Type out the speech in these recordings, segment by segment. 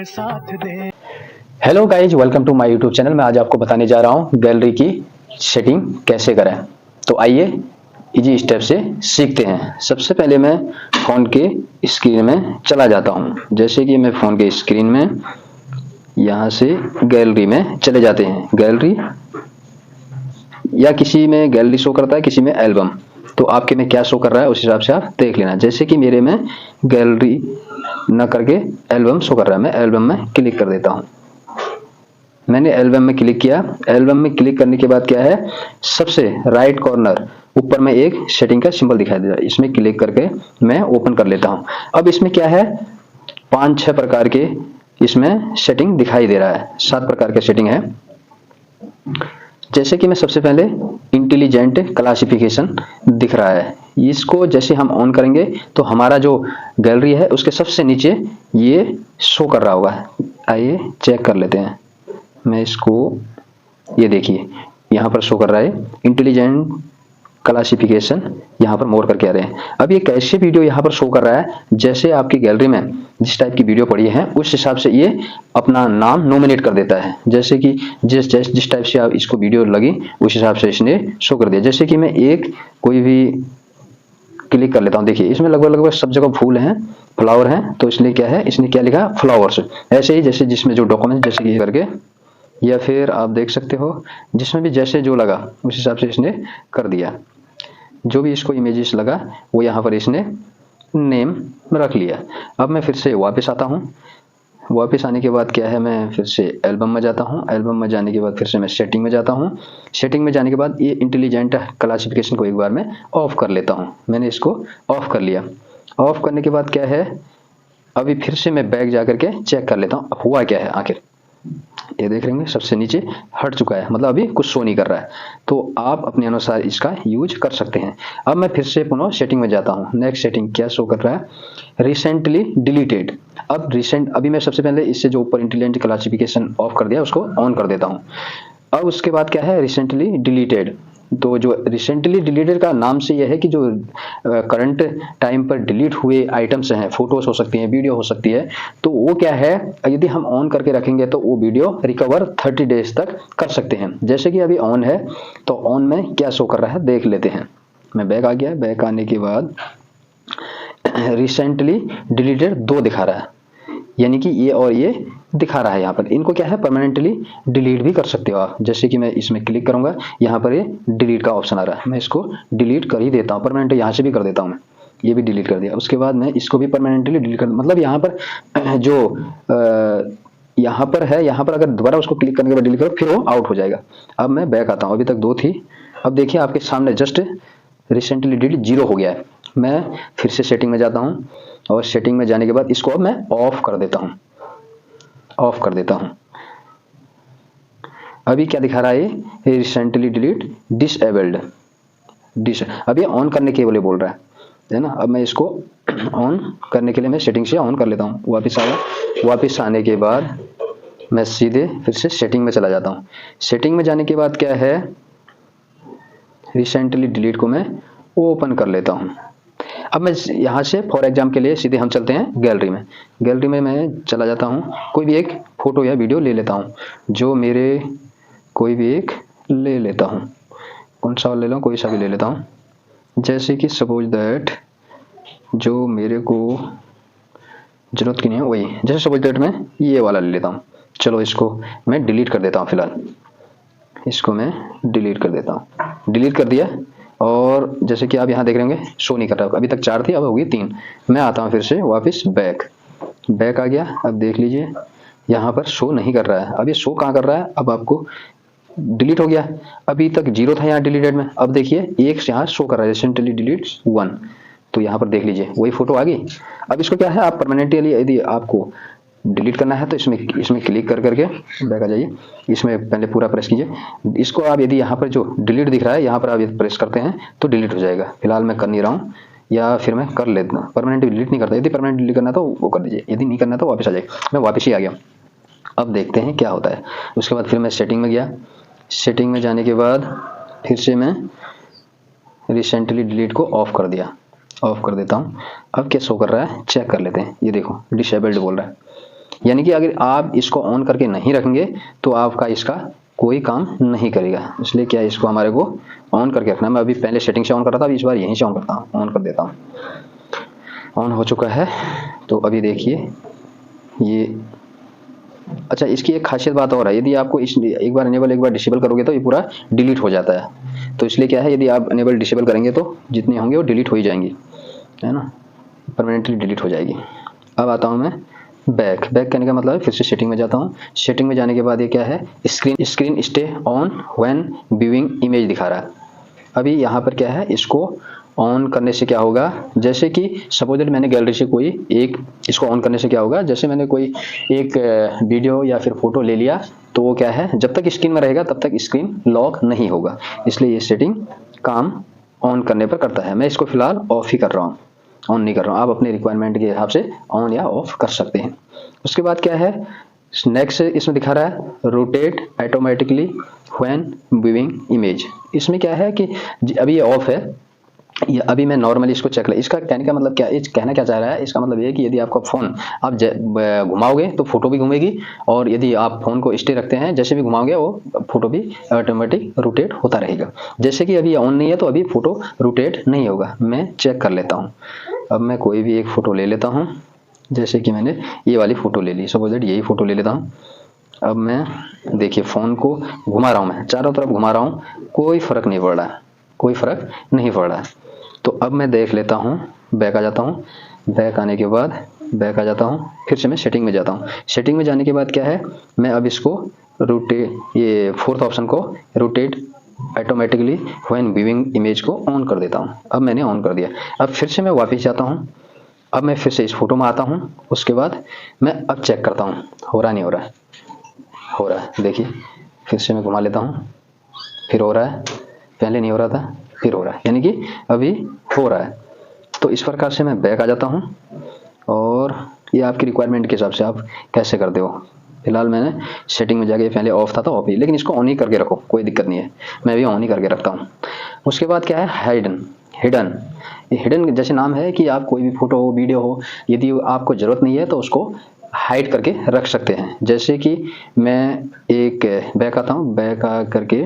हमें साथ दे। Hello guys, welcome to my YouTube channel. मैं आज आपको बताने जा रहा हूँ गैलरी की सेटिंग कैसे करें। तो आइए इजी स्टेप से सीखते हैं। सबसे पहले मैं फ़ोन के स्क्रीन में चला जाता हूँ। जैसे कि मैं फ़ोन के स्क्रीन में यहाँ से गैलरी में चले जाते हैं। गैलरी या किसी में गैलरी शो करता है, किसी में एल्बम। तो आपके में क्या शो कर रहा है उस हिसाब से आप देख लेना। जैसे कि मेरे में गैलरी न करके एल्बम शो कर रहा है, मैं एल्बम में क्लिक कर देता हूँ। मैंने एल्बम में क्लिक किया। एल्बम में क्लिक करने के बाद क्या है, सबसे राइट कॉर्नर ऊपर में एक सेटिंग का सिंबल दिखाई दे रहा है। इसमें क्लिक करके मैं ओपन कर लेता हूं। अब इसमें क्या है, 5-6 प्रकार के इसमें सेटिंग दिखाई दे रहा है। 7 प्रकार के सेटिंग है। जैसे कि मैं सबसे पहले इंटेलिजेंट क्लासिफिकेशन दिख रहा है। इसको जैसे हम ऑन करेंगे तो हमारा जो गैलरी है उसके सबसे नीचे ये शो कर रहा होगा। आइए चेक कर लेते हैं। मैं इसको, ये देखिए यहाँ पर शो कर रहा है इंटेलिजेंट क्लासिफिकेशन, यहाँ पर मोर करके आ रहे हैं। अब ये कैसे वीडियो यहाँ पर शो कर रहा है, जैसे आपकी गैलरी में जिस टाइप की वीडियो पड़ी है उस हिसाब से ये अपना नाम नॉमिनेट कर देता है। जैसे कि जिस टाइप से आप इसको वीडियो लगी उस हिसाब से इसने शो कर दिया। जैसे कि मैं एक कोई भी क्लिक कर लेता हूँ। देखिए इसमें लगभग सब जगह फूल हैं, फ्लावर हैं, तो इसलिए क्या है, इसने क्या लिखा, फ्लावर्स। ऐसे ही जैसे जिसमें जो डॉक्यूमेंट जैसे ये करके, या फिर आप देख सकते हो जिसमें भी जैसे जो लगा उस हिसाब से इसने कर दिया। जो भी इसको इमेजेस लगा वो यहाँ पर इसने नेम रख लिया। अब मैं फिर से वापस आता हूँ। वापस आने के बाद क्या है, मैं फिर से एल्बम में जाता हूँ। एल्बम में जाने के बाद फिर से मैं सेटिंग में जाता हूँ। सेटिंग में जाने के बाद ये इंटेलिजेंट क्लासिफिकेशन को एक बार मैं ऑफ कर लेता हूँ। मैंने इसको ऑफ कर लिया। ऑफ करने के बाद क्या है, अभी फिर से मैं बैक जा करके चेक कर लेता हूँ अब हुआ क्या है आखिर। ये देख रहे हैं सबसे नीचे हट चुका है, मतलब अभी कुछ शो नहीं कर रहा है। तो आप अपने अनुसार इसका यूज कर सकते हैं। अब मैं फिर से पुनः सेटिंग में जाता हूँ। नेक्स्ट सेटिंग क्या शो कर रहा है, रिसेंटली डिलीटेड। अब अभी मैं सबसे पहले इससे जो ऊपर इंटेलिजेंट क्लासिफिकेशन ऑफ कर दिया उसको ऑन कर देता हूँ। अब उसके बाद क्या है, रिसेंटली डिलीटेड। तो जो रिसेंटली डिलीटेड का नाम से यह है कि जो करंट टाइम पर डिलीट हुए आइटम्स हैं, फोटोज हो सकती हैं, वीडियो हो सकती है, तो वो क्या है, यदि हम ऑन करके रखेंगे तो वो वीडियो रिकवर 30 डेज तक कर सकते हैं। जैसे कि अभी ऑन है, तो ऑन में क्या शो कर रहा है देख लेते हैं। मैं बैक आ गया। बैक आने के बाद रिसेंटली डिलीटेड 2 दिखा रहा है, यानी कि ये और ये दिखा रहा है। यहाँ पर इनको क्या है, परमानेंटली डिलीट भी कर सकते हो आप। जैसे कि मैं इसमें क्लिक करूंगा, यहाँ पर ये डिलीट का ऑप्शन आ रहा है, मैं इसको डिलीट कर ही देता हूँ। परमानेंट यहाँ से भी कर देता हूँ मैं, ये भी डिलीट कर दिया। उसके बाद मैं इसको भी परमानेंटली डिलीट कर, मतलब यहाँ पर जो यहाँ पर है, यहाँ पर अगर दोबारा उसको क्लिक करने के बाद डिलीट करो फिर वो आउट हो जाएगा। अब मैं बैक आता हूँ। अभी तक 2 थी, अब देखिए आपके सामने जस्ट रिसेंटली डिलीट 0 हो गया है। मैं फिर से सेटिंग में जाता हूँ और सेटिंग में जाने के बाद इसको अब मैं ऑफ कर देता हूँ। ऑफ कर देता हूँ। अभी क्या दिखा रहा है, ये रिसेंटली डिलीट डिसेबल्ड। अभी ऑन करने के लिए बोल रहा है ना। अब मैं इसको ऑन करने के लिए मैं सेटिंग से ऑन कर लेता हूँ। वापस आ गया। वापस आने के बाद मैं सीधे फिर से सेटिंग में चला जाता हूँ। सेटिंग में जाने के बाद क्या है, रिसेंटली डिलीट को मैं ओपन कर लेता हूँ। अब मैं यहाँ से फॉर एग्जाम के लिए सीधे हम चलते हैं गैलरी में। गैलरी में मैं चला जाता हूँ, कोई भी एक फोटो या वीडियो ले लेता हूँ, जो मेरे कोई भी एक ले लेता हूँ। कौन सा ले लूँ, कोई सा भी ले लेता हूँ। जैसे कि सपोज दैट जो मेरे को जरूरत की नहीं है वही, जैसे सपोज दैट मैं ये वाला ले लेता हूँ। चलो इसको मैं डिलीट कर देता हूँ। फिलहाल इसको मैं डिलीट कर देता हूँ। डिलीट कर दिया। और जैसे कि आप यहाँ देख रहे होंगे शो नहीं कर रहा, अभी तक 4 थी, अब होगी 3। मैं आता हूँ फिर से वापस बैक आ गया। अब देख लीजिए यहाँ पर शो नहीं कर रहा है। अब ये शो कहाँ कर रहा है, अब आपको डिलीट हो गया। अभी तक 0 था यहाँ डिलीटेड में, अब देखिए एक यहाँ शो कर रहा है रिसेंटली डिलीट 1। तो यहाँ पर देख लीजिए वही फोटो आ गई। अब इसको क्या है, आप परमानेंटली यदि आपको डिलीट करना है तो इसमें क्लिक कर करके बैक आ जाइए। इसमें पहले पूरा प्रेस कीजिए। इसको आप यदि यहाँ पर जो डिलीट दिख रहा है यहाँ पर आप यदि प्रेस करते हैं तो डिलीट हो जाएगा। फिलहाल मैं कर नहीं रहा हूँ, या फिर मैं कर लेता हूँ। परमानेंट डिलीट नहीं करता, यदि परमानेंट डिलीट करना तो वो कर दीजिए, यदि नहीं करना तो वापस आ जाए। मैं वापस ही आ गया। अब देखते हैं क्या होता है। उसके बाद फिर मैं सेटिंग में गया। सेटिंग में जाने के बाद फिर से मैं रिसेंटली डिलीट को ऑफ कर दिया। ऑफ कर देता हूँ। अब क्या शो कर रहा है चेक कर लेते हैं। ये देखो डिसेबल्ड बोल रहा है। यानी कि अगर आप इसको ऑन करके नहीं रखेंगे तो आपका इसका कोई काम नहीं करेगा। इसलिए क्या है, इसको हमारे को ऑन करके रखना है। मैं अभी पहले सेटिंग से ऑन कर रहा था, अभी इस बार यहीं से ऑन करता हूँ, ऑन कर देता हूँ। ऑन हो चुका है। तो अभी देखिए ये, अच्छा इसकी एक खासियत बात और है, यदि आपको इस एक बार इनेबल एक बार डिसेबल करोगे तो ये पूरा डिलीट हो जाता है। तो इसलिए क्या है, यदि आप इनेबल डिसेबल करेंगे तो जितने होंगे वो डिलीट हो ही जाएंगी, है ना, परमानेंटली डिलीट हो जाएगी। अब आता हूँ मैं बैक। बैक करने का मतलब है फिर से सेटिंग में जाता हूँ। सेटिंग में जाने के बाद ये क्या है, screen stay on when viewing image दिखा रहा है। अभी यहाँ पर क्या है, इसको ऑन करने से क्या होगा, जैसे कि सपोज दैट मैंने गैलरी से कोई एक, इसको ऑन करने से क्या होगा, जैसे मैंने कोई एक वीडियो या फिर फोटो ले लिया तो वो क्या है, जब तक स्क्रीन में रहेगा तब तक स्क्रीन लॉक नहीं होगा। इसलिए ये सेटिंग काम ऑन करने पर करता है। मैं इसको फिलहाल ऑफ ही कर रहा हूँ, ऑन नहीं कर रहा हूँ। आप अपने रिक्वायरमेंट के हिसाब से ऑन या ऑफ कर सकते हैं। उसके बाद क्या है, नेक्स्ट इसमें दिखा रहा है rotate automatically when viewing image. इसमें क्या है कि अभी ये ऑफ है, ये अभी मैं नॉर्मली इसको चेक ले। इसका कहने का मतलब क्या है, कहना क्या चाह रहा है, इसका मतलब ये है कि यदि आपका फ़ोन आप घुमाओगे तो फोटो भी घूमेगी, और यदि आप फ़ोन को स्टे रखते हैं जैसे भी घुमाओगे वो फोटो भी ऑटोमेटिक रोटेट होता रहेगा। जैसे कि अभी ऑन नहीं है तो अभी फोटो रोटेट नहीं होगा। मैं चेक कर लेता हूँ। अब मैं कोई भी एक फ़ोटो ले लेता हूँ, जैसे कि मैंने ये वाली फ़ोटो ले ली, सपोज दैट यही फ़ोटो ले लेता हूँ। अब मैं देखिए फ़ोन को घुमा रहा हूँ, मैं चारों तरफ घुमा रहा हूँ, कोई फ़र्क नहीं पड़ रहा है, कोई फ़र्क नहीं पड़ रहा है। तो अब मैं देख लेता हूँ, बैक आ जाता हूँ। बैक आने के बाद बैक आ जाता हूँ, फिर से मैं सेटिंग में जाता हूँ। सेटिंग में जाने के बाद क्या है, मैं अब इसको ये फोर्थ ऑप्शन को rotate automatically when viewing image को ऑन कर देता हूँ। अब मैंने ऑन कर दिया। अब फिर से मैं वापस जाता हूँ। अब मैं फिर से इस फोटो में आता हूँ। उसके बाद मैं अब चेक करता हूँ हो रहा नहीं हो रहा है, हो रहा है। देखिए फिर से मैं घुमा लेता हूँ, फिर हो रहा है, पहले नहीं हो रहा था फिर हो रहा है, यानी कि अभी हो रहा है। तो इस प्रकार से मैं बैक आ जाता हूँ, और ये आपकी रिक्वायरमेंट के हिसाब से आप कैसे करते हो। फिलहाल मैंने सेटिंग में जाके, पहले ऑफ था तो ऑफ ही, लेकिन इसको ऑन ही करके रखो, कोई दिक्कत नहीं है। मैं भी ऑन ही करके रखता हूँ। उसके बाद क्या है, हिडन। हिडन, ये हिडन जैसे नाम है कि आप कोई भी फोटो हो, वीडियो हो, यदि आपको ज़रूरत नहीं है तो उसको हाइड करके रख सकते हैं। जैसे कि मैं एक बैक आता हूँ, बैक आ करके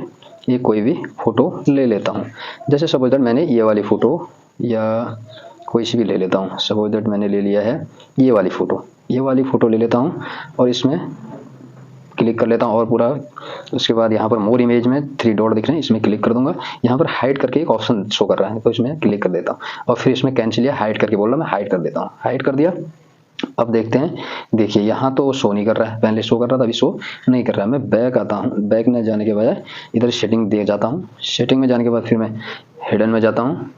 ये कोई भी फ़ोटो ले लेता हूँ। जैसे सपोज दैट मैंने ये वाली फ़ोटो या कोई सी भी ले लेता हूँ। सपोज दैट मैंने ले लिया है ये वाली फ़ोटो ले लेता हूँ, और इसमें क्लिक कर लेता हूँ, और पूरा। उसके बाद यहाँ पर मोर इमेज में 3 डॉट दिख रहे हैं, इसमें क्लिक कर दूंगा। यहाँ पर हाइड करके एक ऑप्शन शो कर रहा है, तो इसमें क्लिक कर देता हूँ, और फिर इसमें कैंसिल या हाइड करके बोल रहा, मैं हाइड कर देता हूँ। हाइड कर दिया। अब देखते हैं, देखिए यहाँ तो शो नहीं कर रहा है, पहले शो कर रहा था, अभी शो नहीं कर रहा है। मैं बैक आता हूँ, बैक में जाने के बजाय इधर सेटिंग दे जाता हूँ। सेटिंग में जाने के बाद फिर मैं हिडन में जाता हूँ।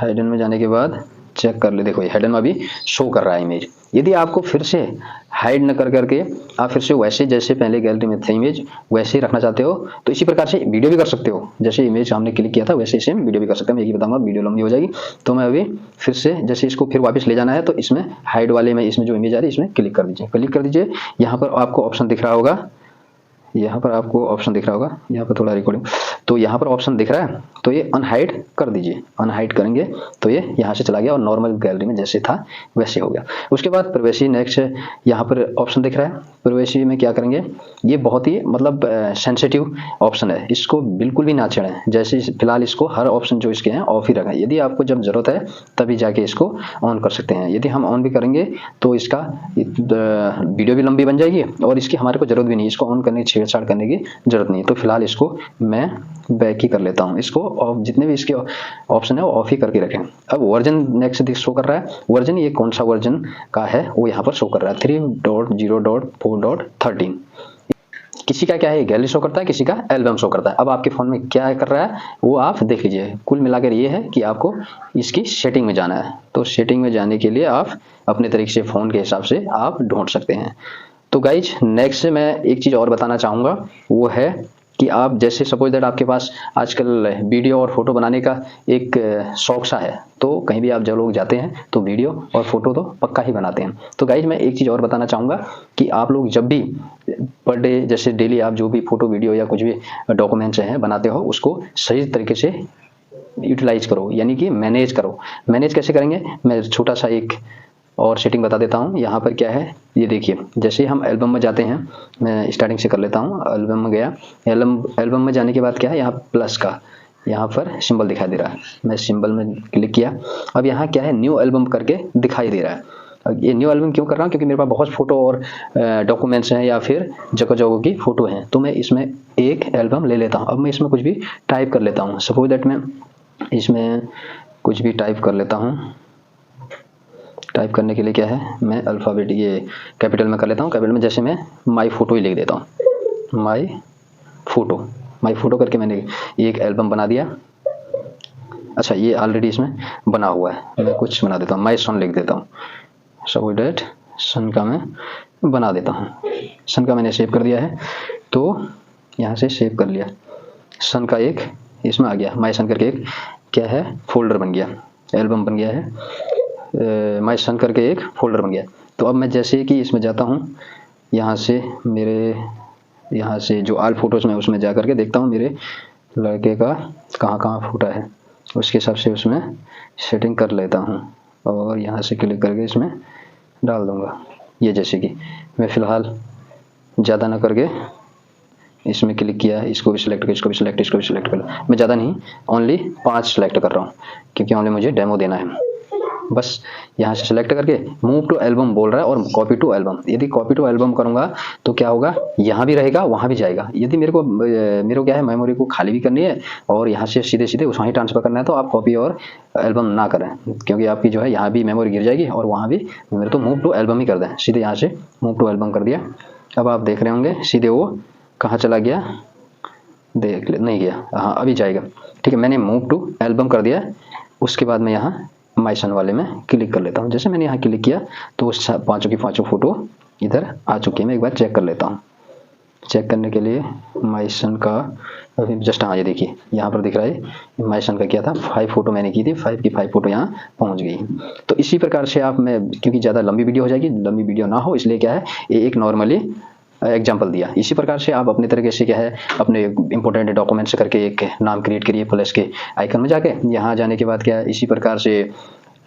हिडन में जाने के बाद चेक कर ले, देखो ये हिडन में अभी शो कर रहा है इमेज। यदि आपको फिर से हाइड न कर करके आप फिर से वैसे जैसे पहले गैलरी में थे इमेज वैसे ही रखना चाहते हो, तो इसी प्रकार से वीडियो भी कर सकते हो। जैसे इमेज हमने क्लिक किया था वैसे सेम वीडियो भी कर सकते हैं। मैं यही बताऊंगा, वीडियो लंबी हो जाएगी। तो मैं अभी फिर से जैसे इसको फिर वापस ले जाना है, तो इसमें हाइड वाले में, इसमें जो इमेज आ रही है इसमें क्लिक कर दीजिए। क्लिक कर दीजिए, यहाँ पर आपको ऑप्शन दिख रहा होगा, यहाँ पर आपको ऑप्शन दिख रहा होगा, यहाँ पर थोड़ा रिकॉर्डिंग, तो यहाँ पर ऑप्शन दिख रहा है, तो ये अनहाइड कर दीजिए। अनहाइड करेंगे तो ये यहाँ से चला गया, और नॉर्मल गैलरी में जैसे था वैसे हो गया। उसके बाद प्राइवेसी, नेक्स्ट यहाँ पर ऑप्शन दिख रहा है। प्राइवेसी में क्या करेंगे, ये बहुत ही मतलब सेंसिटिव ऑप्शन है, इसको बिल्कुल भी ना छेड़ें। जैसे फिलहाल इसको हर ऑप्शन जो इसके हैं ऑफ ही रखें। यदि आपको जब जरूरत है तभी जाके इसको ऑन कर सकते हैं। यदि हम ऑन भी करेंगे तो इसका वीडियो भी लंबी बन जाएगी, और इसकी हमारे को जरूरत भी नहीं, इसको ऑन करने की, छेड़छाड़ करने की जरूरत नहीं। तो फिलहाल इसको मैं बैक ही कर लेता हूँ। इसको ऑफ, जितने भी इसके ऑप्शन है वो ऑफ ही करके रखें। अब वर्जन नेक्स्ट शो कर रहा है। वर्जन, ये कौन सा वर्जन का है वो यहाँ पर शो कर रहा है, 3.0.4.13। किसी का क्या है, गैलरी शो करता है, किसी का एल्बम शो करता है। अब आपके फोन में क्या कर रहा है वो आप देख लीजिए। कुल मिलाकर ये है कि आपको इसकी सेटिंग में जाना है। तो सेटिंग में जाने के लिए आप अपने तरीके से फ़ोन के हिसाब से आप ढूंढ सकते हैं। तो गाइज नेक्स्ट मैं एक चीज़ और बताना चाहूँगा, वो है कि आप जैसे सपोज दैट आपके पास आजकल वीडियो और फोटो बनाने का एक शौक सा है, तो कहीं भी आप जब लोग जाते हैं तो वीडियो और फोटो तो पक्का ही बनाते हैं। तो गाइज मैं एक चीज़ और बताना चाहूँगा कि आप लोग जब भी पर डे, जैसे डेली आप जो भी फोटो, वीडियो या कुछ भी डॉक्यूमेंट्स हैं बनाते हो, उसको सही तरीके से यूटिलाइज करो, यानी कि मैनेज करो। मैनेज कैसे करेंगे, मैं छोटा सा एक और सेटिंग बता देता हूँ। यहाँ पर क्या है ये देखिए, जैसे हम एल्बम में जाते हैं, मैं स्टार्टिंग से कर लेता हूँ। एल्बम में गया, एल्बम में जाने के बाद क्या है, यहाँ प्लस का यहाँ पर सिंबल दिखाई दे रहा है। मैं सिंबल में क्लिक किया। अब यहाँ क्या है, न्यू एल्बम करके दिखाई दे रहा है। अब ये न्यू एल्बम क्यों कर रहा हूँ, क्योंकि मेरे पास बहुत फोटो और डॉक्यूमेंट्स हैं या फिर जगह जगह की फोटो हैं, तो मैं इसमें एक एल्बम ले लेता हूँ। अब मैं इसमें कुछ भी टाइप कर लेता हूँ। सपोज दैट मैं इसमें कुछ भी टाइप कर लेता हूँ। टाइप करने के लिए क्या है, मैं अल्फ़ाबेट ये कैपिटल में कर लेता हूँ। कैपिटल में जैसे मैं माई फ़ोटो ही लिख देता हूँ, माई फ़ोटो करके मैंने एक एल्बम बना दिया। अच्छा, ये ऑलरेडी इसमें बना हुआ है, मैं कुछ बना देता हूँ, माई सन लिख देता हूँ। सपोज दैट सन का मैं बना देता हूँ। सन का मैंने सेव कर दिया है, तो यहाँ से सेव कर लिया। सन का एक इसमें आ गया, माई सन करके एक क्या है फोल्डर बन गया, एल्बम बन गया है। माई सन करके एक फोल्डर बन गया। तो अब मैं जैसे कि इसमें जाता हूँ, यहाँ से मेरे यहाँ से जो ऑल फोटोज़ में उसमें जा करके देखता हूँ मेरे लड़के का कहाँ कहाँ फोटो है, उसके हिसाब से उसमें सेटिंग कर लेता हूँ और यहाँ से क्लिक करके इसमें डाल दूँगा। ये जैसे कि मैं फ़िलहाल ज़्यादा ना करके इसमें क्लिक किया, इसको भी सिलेक्ट कर, इसको भी सिलेक्ट, इसको भी सिलेक्ट कर। मैं ज़्यादा नहीं, ओनली 5 सिलेक्ट कर रहा हूँ, क्योंकि ओनली मुझे डेमो देना है। बस यहाँ से सिलेक्ट करके मूव टू एल्बम बोल रहा है और कॉपी टू एल्बम। यदि कॉपी टू एल्बम करूँगा तो क्या होगा, यहाँ भी रहेगा वहाँ भी जाएगा। यदि मेरे को क्या है, मेमोरी को खाली भी करनी है और यहाँ से सीधे सीधे वहाँ ही ट्रांसफ़र करना है, तो आप कॉपी और एल्बम ना करें, क्योंकि आपकी जो है यहाँ भी मेमोरी गिर जाएगी और वहाँ भी मेरे तो मूव टू एल्बम ही कर दें। सीधे यहाँ से मूव टू एल्बम कर दिया। अब आप देख रहे होंगे सीधे वो कहाँ चला गया, देख ले, नहीं गया, हाँ अभी जाएगा। ठीक है, मैंने मूव टू एल्बम कर दिया। उसके बाद मैं यहाँ माई सन वाले में क्लिक कर लेता हूँ। जैसे मैंने यहाँ क्लिक किया तो उस पाँचों की पाँचों फोटो इधर आ चुकी है। मैं एक बार चेक कर लेता हूँ। चेक करने के लिए माई सन का अभी जस्ट, हाँ ये देखिए यहाँ पर दिख रहा है माई सन का क्या था, 5 फोटो मैंने की थी, 5 की 5 फोटो यहाँ पहुँच गई। तो इसी प्रकार से आप, मैं क्योंकि ज़्यादा लंबी वीडियो हो जाएगी, लंबी वीडियो ना हो इसलिए क्या है ये एक नॉर्मली एग्जाम्पल दिया। इसी प्रकार से आप अपने तरीके से क्या है अपने इंपॉर्टेंट डॉक्यूमेंट्स करके एक नाम क्रिएट करिए, प्लस के आइकन में जाके, यहाँ जाने के बाद क्या है इसी प्रकार से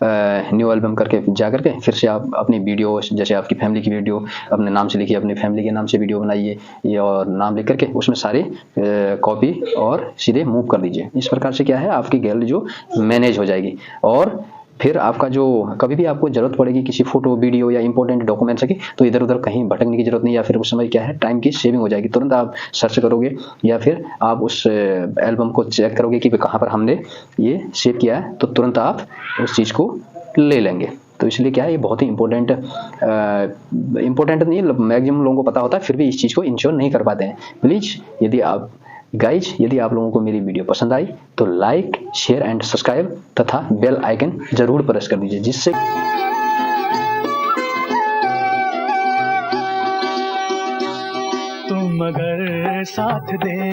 न्यू एल्बम करके जा करके फिर से आप अपनी वीडियो, जैसे आपकी फैमिली की वीडियो अपने नाम से लिखिए, अपनी फैमिली के नाम से वीडियो बनाइए ये, और नाम लिख करके उसमें सारे कॉपी और सीधे मूव कर दीजिए। इस प्रकार से क्या है आपकी गैलरी जो मैनेज हो जाएगी। और फिर आपका जो कभी भी आपको ज़रूरत पड़ेगी किसी फोटो, वीडियो या इंपॉर्टेंट डॉक्यूमेंट्स की, तो इधर उधर कहीं भटकने की जरूरत नहीं, या फिर उस समय क्या है टाइम की सेविंग हो जाएगी। तुरंत आप सर्च करोगे या फिर आप उस एल्बम को चेक करोगे कि कहाँ पर हमने ये सेव किया है, तो तुरंत आप उस चीज़ को ले लेंगे। तो इसलिए क्या है ये बहुत ही इंपॉर्टेंट नहीं, मैक्सिमम लोगों को पता होता है, फिर भी इस चीज़ को इंश्योर नहीं कर पाते हैं। प्लीज़ यदि आप लोगों को मेरी वीडियो पसंद आई तो लाइक, शेयर एंड सब्सक्राइब तथा बेल आइकन जरूर प्रेस कर दीजिए, जिससे तुम अगर साथ दे